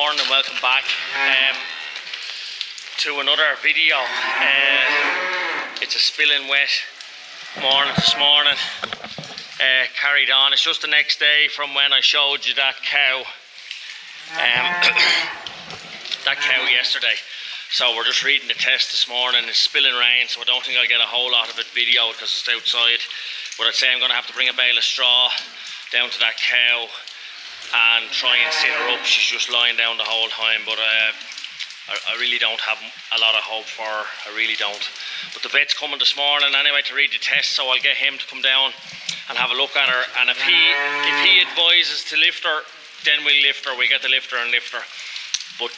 morning and welcome back to another video. It's a spilling wet morning this morning. Carried on. It's just the next day from when I showed you that cow. That cow yesterday. So we're just reading the test this morning. It's spilling rain, so I don't think I'll get a whole lot of it videoed because it's outside. But I'd say I'm going to have to bring a bale of straw down to that cow and try and sit her up. She's just lying down the whole time, but I really don't have a lot of hope for her. I really don't. But the vet's coming this morning anyway to read the test, so I'll get him to come down and have a look at her. And if he advises to lift her, then we'll lift her. We'll get the lifter and lift her. But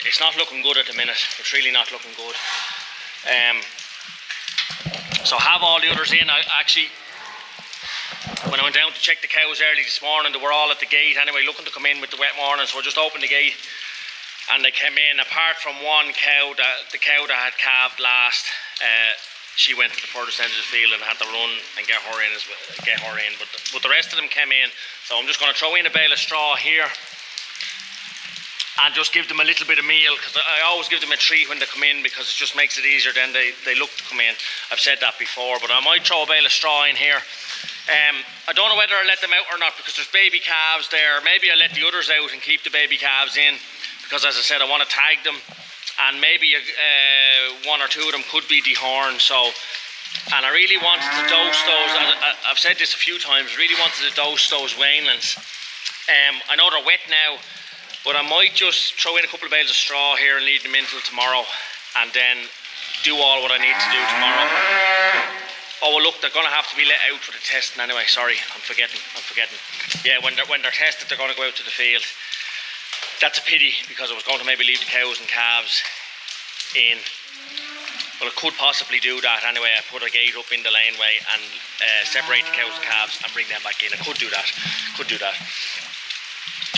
it's not looking good at the minute. It's really not looking good. So I have all the others in. I actually, when I went down to check the cows early this morning, they were all at the gate anyway, looking to come in with the wet morning. So I just opened the gate and they came in. Apart from one cow, the cow that had calved last, she went to the furthest end of the field and had to run and get her in. But the rest of them came in. So I'm just going to throw in a bale of straw here and just give them a little bit of meal, because I always give them a treat when they come in because it just makes it easier. Then they look to come in. I've said that before, but I might throw a bale of straw in here. I don't know whether I'll let them out or not because there's baby calves there. Maybe I'll let the others out and keep the baby calves in because, as I said, I want to tag them, and maybe one or two of them could be dehorned. So, and I really wanted to dose those. I've said this a few times. Really wanted to dose those weanlings. I know they're wet now, but I might just throw in a couple of bales of straw here and leave them in till tomorrow, and then do all what I need to do tomorrow. Oh well, look, they're going to have to be let out for the testing anyway. Sorry, I'm forgetting. Yeah, when they're tested, they're going to go out to the field. That's a pity because I was going to maybe leave the cows and calves in. Well, I could possibly do that anyway. I put a gate up in the laneway and separate the cows and calves and bring them back in. I could do that.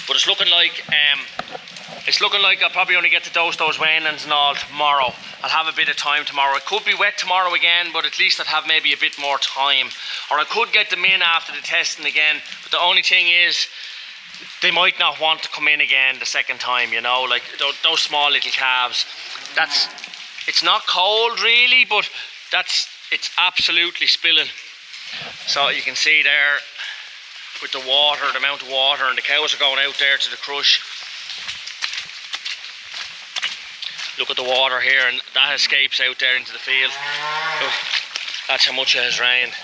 But it's looking like I'll probably only get to dose those weanlings and all tomorrow. I'll have a bit of time tomorrow. It could be wet tomorrow again, but at least I'd have maybe a bit more time. Or I could get them in after the testing again. But the only thing is, they might not want to come in again the second time, you know, like those small little calves. It's not cold really, but it's absolutely spilling. So you can see there with the water, the amount of water, and the cows are going out there to the crush. Look at the water here, and that escapes out there into the field. Look, that's how much it has rained.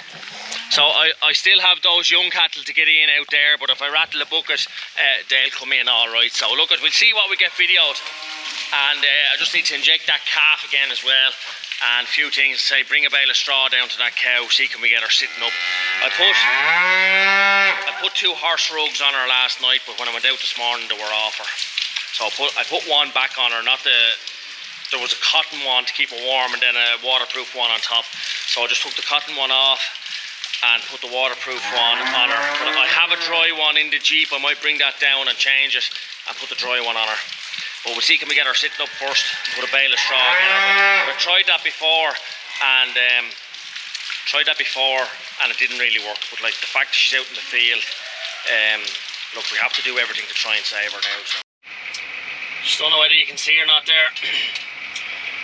So I still have those young cattle to get in out there, but if I rattle a bucket, they'll come in all right. So look, we'll see what we get videoed. And I just need to inject that calf again as well. And a few things to say, bring a bale of straw down to that cow, see can we get her sitting up. I put 2 horse rugs on her last night, but when I went out this morning they were off her. So I put one back on her, there was a cotton one to keep her warm and then a waterproof one on top. So I just took the cotton one off and put the waterproof one on her. But I have a dry one in the Jeep. I might bring that down and change it and put the dry one on her. But we'll see can we get her sitting up first and put a bale of straw in her. I've tried that before and it didn't really work. But like the fact that she's out in the field, look, we have to do everything to try and save her now. So. Just don't know whether you can see or not there.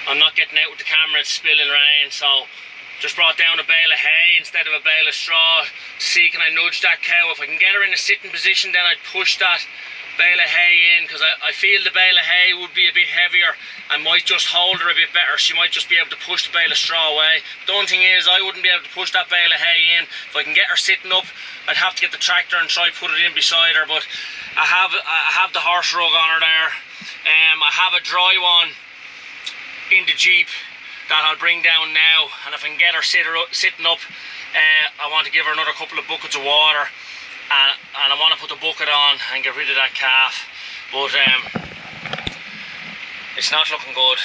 I'm not getting out with the camera, it's spilling rain, so just brought down a bale of hay instead of a bale of straw to see can I nudge that cow. If I can get her in a sitting position, then I'd push that bale of hay in, because I feel the bale of hay would be a bit heavier and might just hold her a bit better. She might just be able to push the bale of straw away. The only thing is I wouldn't be able to push that bale of hay in. If I can get her sitting up, I'd have to get the tractor and try put it in beside her, but I have the horse rug on her there. I have a dry one in the Jeep that I'll bring down now, and if I can get her sitting up, I want to give her another couple of buckets of water, and I want to put the bucket on and get rid of that calf. But it's not looking good.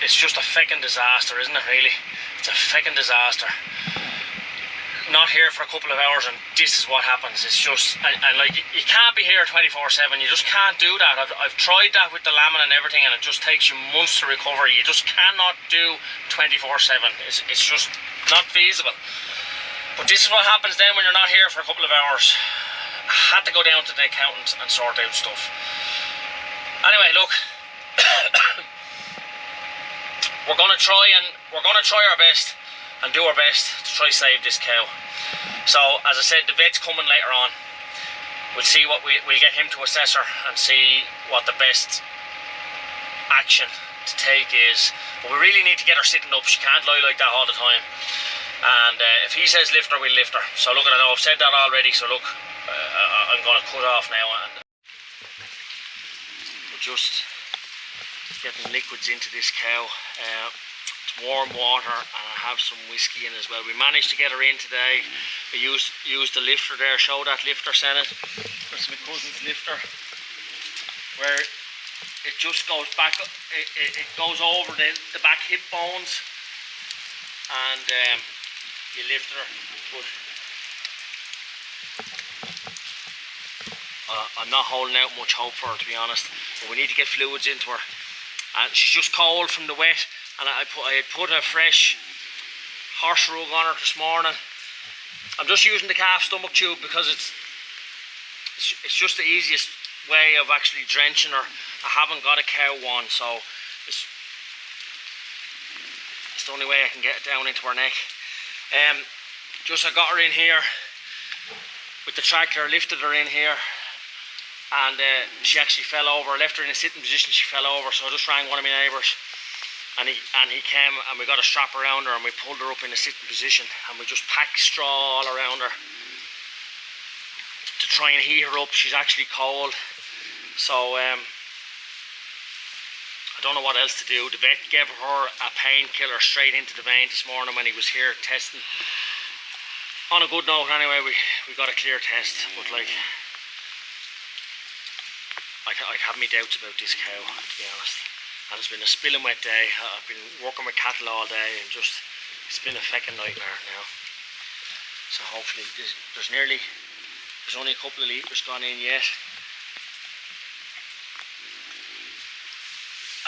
It's just a feckin' disaster, isn't it really? It's a feckin' disaster. Not here for a couple of hours and this is what happens. It's just, and like you can't be here 24/7. You just can't do that. I've tried that with the lambing and everything, and it just takes you months to recover. You just cannot do 24/7. It's just not feasible. But this is what happens then when you're not here for a couple of hours. I had to go down to the accountant and sort out stuff. Anyway, look, we're gonna try our best and do our best to try save this cow. So as I said, the vet's coming later on. We'll see what we'll get him to assess her and see what the best action to take is. But we really need to get her sitting up. She can't lie like that all the time. And if he says lift her, we'll lift her. So look, I know I've said that already. So look, I'm going to cut off now. And we're just getting liquids into this cow. It's warm water, and I have some whiskey in as well. We managed to get her in today. I used the lifter there. Show that lifter, Senate. That's my cousin's lifter, where it just goes back. It goes over the back hip bones, and you lift her. But I'm not holding out much hope for her, to be honest. But we need to get fluids into her, and she's just cold from the wet. And I had put a fresh horse rug on her this morning. I'm just using the calf stomach tube because it's just the easiest way of actually drenching her. I haven't got a cow one, so it's the only way I can get it down into her neck. I got her in here with the tractor, lifted her in here, and she actually fell over. I left her in a sitting position, she fell over, so I just rang one of my neighbours. And he came, and we got a strap around her, and we pulled her up in a sitting position, and we just packed straw all around her to try and heat her up. She's actually cold, so I don't know what else to do. The vet gave her a painkiller straight into the vein this morning when he was here testing. On a good note, anyway, we got a clear test, but like, I have my doubts about this cow, to be honest. And it's been a spilling wet day. I've been working with cattle all day, and just it's been a feckin' nightmare now. So hopefully there's only a couple of litres gone in yet.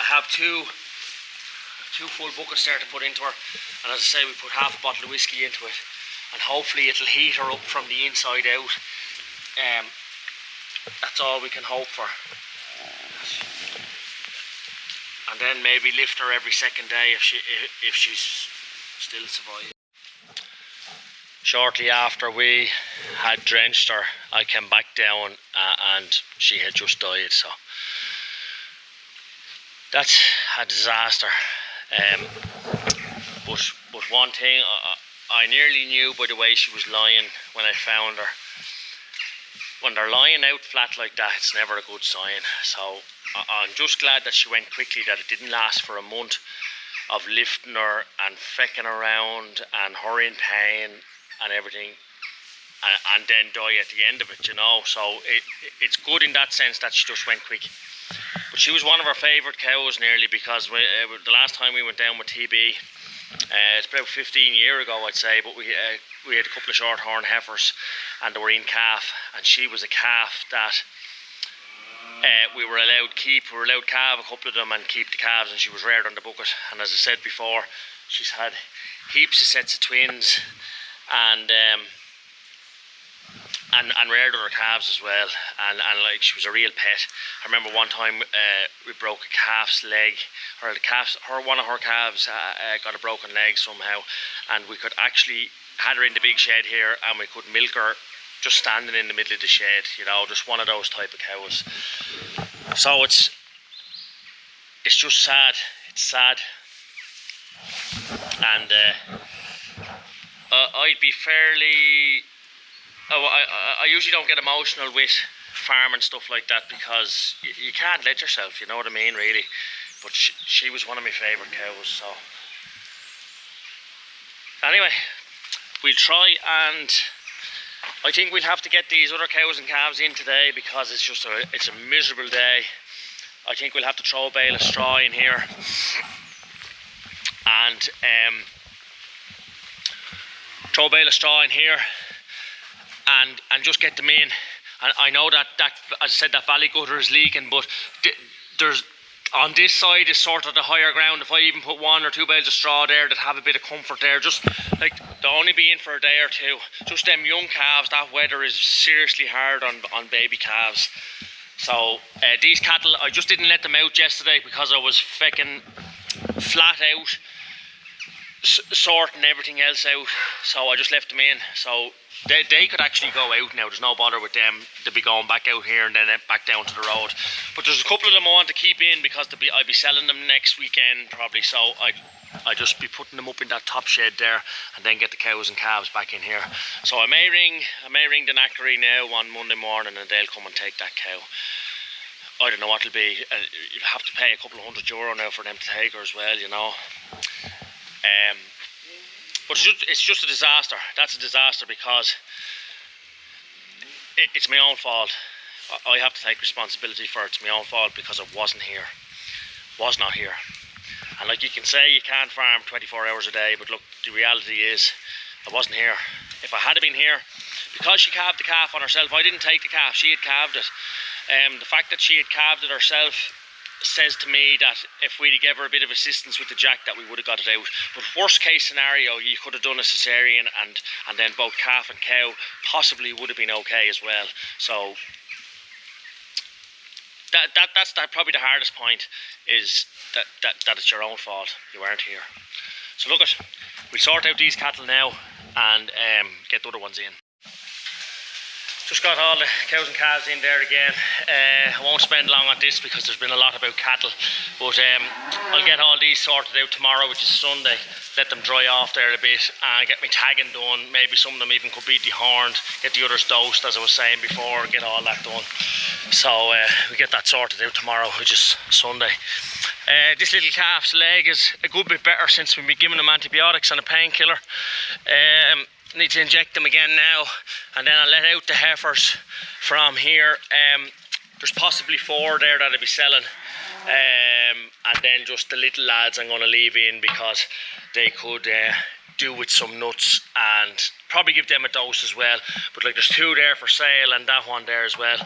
I have two full buckets there to put into her, and as I say, we put half a bottle of whiskey into it, and hopefully it'll heat her up from the inside out. That's all we can hope for. And then maybe lift her every second day if she's still surviving. Shortly after we had drenched her, I came back down and she had just died. So that's a disaster. But one thing I nearly knew by the way she was lying when I found her. When they're lying out flat like that, it's never a good sign. So I'm just glad that she went quickly, that it didn't last for a month of lifting her and fecking around and her in pain and everything, and then die at the end of it, you know. So it's good in that sense that she just went quick. But she was one of our favourite cows nearly, because the last time we went down with TB, it's about 15 years ago I'd say, but we had a couple of short horn heifers and they were in calf, and she was a calf that we were allowed keep. We were allowed calve a couple of them and keep the calves, and she was reared on the bucket. And as I said before, she's had heaps of sets of twins and reared other calves as well, and like she was a real pet. I remember one time we broke a calf's leg, or one of her calves got a broken leg somehow, and we could actually had her in the big shed here, and we could milk her just standing in the middle of the shed, you know, just one of those type of cows. So it's just sad. It's sad, and I'd be fairly. I usually don't get emotional with farm and stuff like that, because you can't let yourself, you know what I mean, really. But she was one of my favourite cows. So anyway, we'll try, and I think we'll have to get these other cows and calves in today, because it's a miserable day. I think we'll have to throw a bale of straw in here and throw a bale of straw in here and just get them in. And I know that as I said, that valley gutter is leaking, but there's on this side is sort of the higher ground. If I even put one or two bales of straw there, that have a bit of comfort there, just like they'll only be in for a day or two. Just them young calves, that weather is seriously hard on baby calves. So these cattle, I just didn't let them out yesterday because I was fucking flat out sorting everything else out, so I just left them in. So they could actually go out now, there's no bother with them. They'll be going back out here and then back down to the road. But there's a couple of them I want to keep in because I'll be selling them next weekend probably, so I just be putting them up in that top shed there and then get the cows and calves back in here. So I may ring the knackery now on Monday morning and they'll come and take that cow. I don't know what it'll be. You'll have to pay a couple of €100 now for them to take her as well, you know. But it's just a disaster. That's a disaster because it's my own fault. I have to take responsibility for it. It's my own fault because I wasn't here. Was not here. And like you can say you can't farm 24 hours a day, but look, the reality is I wasn't here. If I had been here, because she calved the calf on herself, I didn't take the calf, she had calved it. The fact that she had calved it herself says to me that if we'd have given her a bit of assistance with the jack, that we would have got it out. But worst case scenario, you could have done a cesarean and then both calf and cow possibly would have been okay as well. So that's probably the hardest point, is that it's your own fault. You weren't here. So look, we'll sort out these cattle now and get the other ones in. Just got all the cows and calves in there again. I won't spend long on this because there's been a lot about cattle, but I'll get all these sorted out tomorrow, which is Sunday. Let them dry off there a bit and get my tagging done. Maybe some of them even could be dehorned, get the others dosed as I was saying before, and get all that done. So we get that sorted out tomorrow, which is Sunday. This little calf's leg is a good bit better since we've been giving them antibiotics and a painkiller. Need to inject them again now, and then I'll let out the heifers from here. There's possibly 4 there that I'll be selling, and then just the little lads I'm going to leave in because they could do with some nuts and probably give them a dose as well. But like, there's 2 there for sale and that one there as well.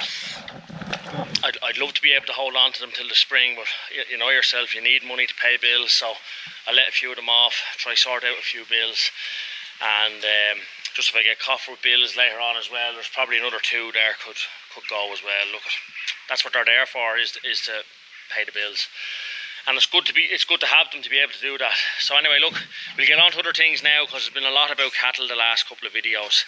I'd love to be able to hold on to them till the spring, but you know yourself, you need money to pay bills, so I'll let a few of them off, try sort out a few bills. And just if I get caught with bills later on as well, there's probably another 2 there could go as well. Look, that's what they're there for, is to pay the bills, and it's good to have them to be able to do that. So anyway, look, we'll get on to other things now because there's been a lot about cattle the last couple of videos.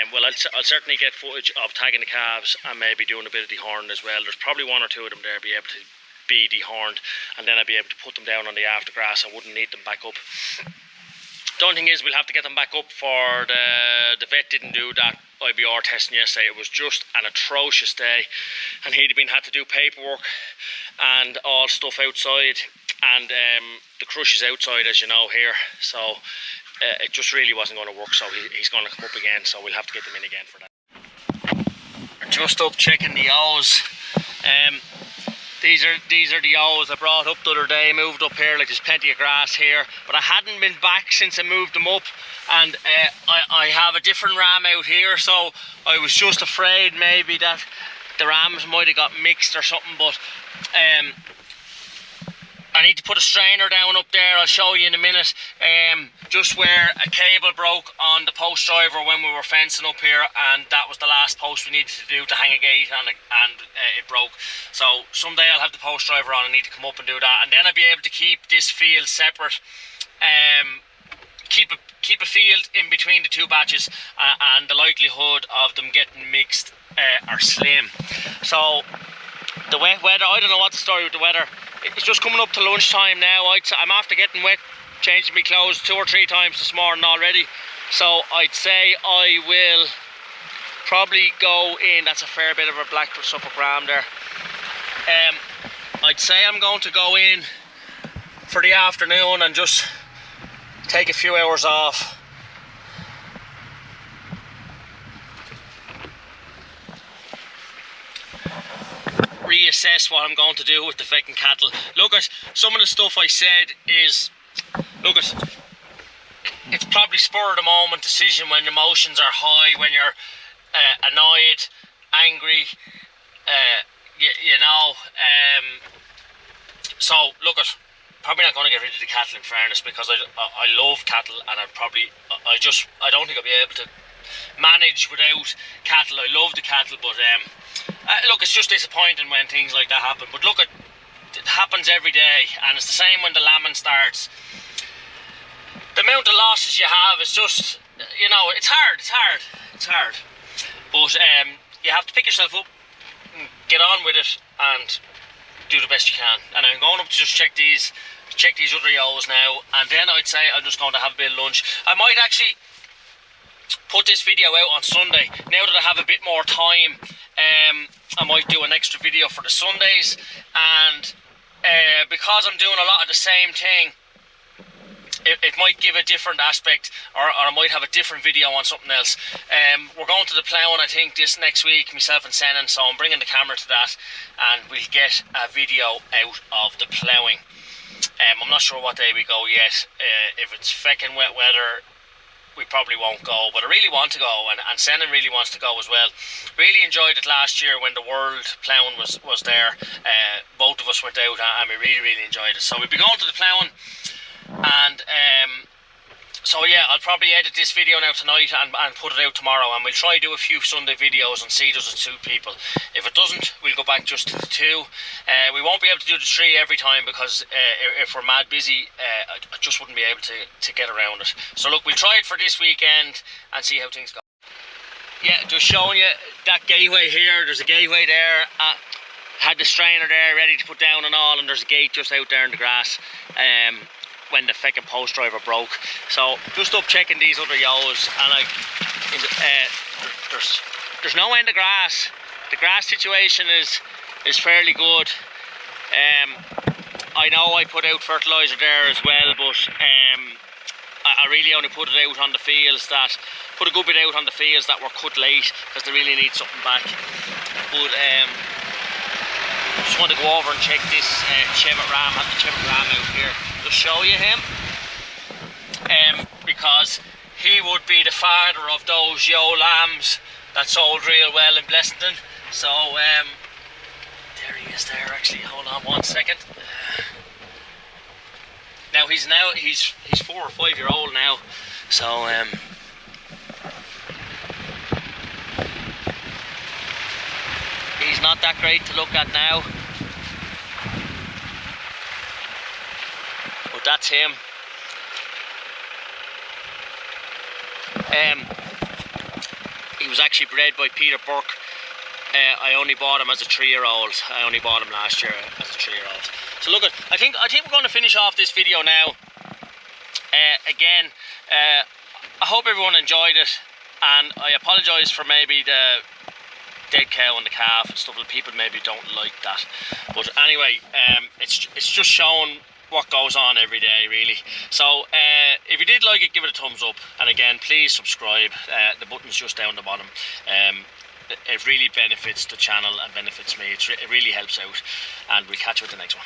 Well, I'll certainly get footage of tagging the calves and maybe doing a bit of dehorning as well. There's probably 1 or 2 of them there be able to be dehorned, and then I'll be able to put them down on the aftergrass. I wouldn't need them back up. The only thing is we'll have to get them back up for the vet didn't do that IBR testing yesterday. It was just an atrocious day, and he'd had to do paperwork and all stuff outside, and the crush is outside, as you know, here. So it just really wasn't going to work, so he's going to come up again, so we'll have to get them in again for that. Just up checking the ewes. These are the ewes I brought up the other day, moved up here. Like, there's plenty of grass here, but I hadn't been back since I moved them up, and I have a different ram out here, so I was just afraid maybe that the rams might have got mixed or something. But I need to put a strainer down up there. I'll show you in a minute. Just where a cable broke on the post driver when we were fencing up here, and that was the last post we needed to do to hang a gate, and it broke. So someday I'll have the post driver on. I need to come up and do that, and then I'll be able to keep this field separate. Keep a field in between the 2 batches, and the likelihood of them getting mixed are slim. So the wet weather, I don't know what the story with the weather. It's just coming up to lunchtime now. I'm after getting wet, changing my clothes 2 or 3 times this morning already. So I'd say I will probably go in. That's a fair bit of a black Suffolk ram there. I'd say I'm going to go in for the afternoon and just take a few hours off. Reassess what I'm going to do with the fucking cattle. Look at some of the stuff I said is, look at, it's probably spur of the moment decision when emotions are high, when you're annoyed, angry, you know. So look at, probably not going to get rid of the cattle in fairness, because I love cattle, and I don't think I'll be able to manage without cattle. I love the cattle, but look, it's just disappointing when things like that happen. But look, it happens every day, and it's the same when the lambing starts. The amount of losses you have is just, you know, it's hard. But you have to pick yourself up, and get on with it, and do the best you can. And I'm going up to just check these other ewes now, and then I'd say I'm just going to have a bit of lunch. I might actually put this video out on Sunday now that I have a bit more time. I might do an extra video for the Sundays, and because I'm doing a lot of the same thing, it might give a different aspect, or I might have a different video on something else. We're going to the ploughing, I think, this next week, myself and Senan, so I'm bringing the camera to that, and we'll get a video out of the ploughing. I'm not sure what day we go yet. If it's feckin' wet weather, we probably won't go, but I really want to go, and Senan really wants to go as well. Really enjoyed it last year when the World Ploughing was there. Both of us went out, and we really enjoyed it. So we'll be going to the ploughing. And so yeah, I'll probably edit this video now tonight and put it out tomorrow, and we'll try do a few Sunday videos and see does it suit people. If it doesn't, we'll go back just to the 2. We won't be able to do the 3 every time, because if we're mad busy, I just wouldn't be able to get around it. So look, we'll try it for this weekend and see how things go. Yeah, just showing you that gateway here. There's a gateway there. Had the strainer there ready to put down and all, and there's a gate just out there in the grass. When the feckin' post driver broke. So just up checking these other ewes, and like there's no end of grass. The grass situation is fairly good. I know I put out fertilizer there as well, but I really only put it out on the fields that put a good bit out on the fields that were cut late, because they really need something back. But just want to go over and check this Cheviot ram. I have the Cheviot ram out here to show you him, because he would be the father of those ewe lambs that sold real well in Blessington. So there he is there. Actually, hold on 1 second. Now he's 4 or 5 year old now, so he's not that great to look at now, but that's him. He was actually bred by Peter Burke. I only bought him as a 3-year-old. I only bought him last year as a 3-year-old. So look, I think we're going to finish off this video now. Again, I hope everyone enjoyed it, and I apologise for maybe the dead cow and the calf and stuff that people maybe don't like that. But anyway, it's just showing what goes on every day, really. So if you did like it, give it a thumbs up, and again, please subscribe. The button's just down the bottom. It really benefits the channel and benefits me. It really helps out, and we'll catch you with the next one.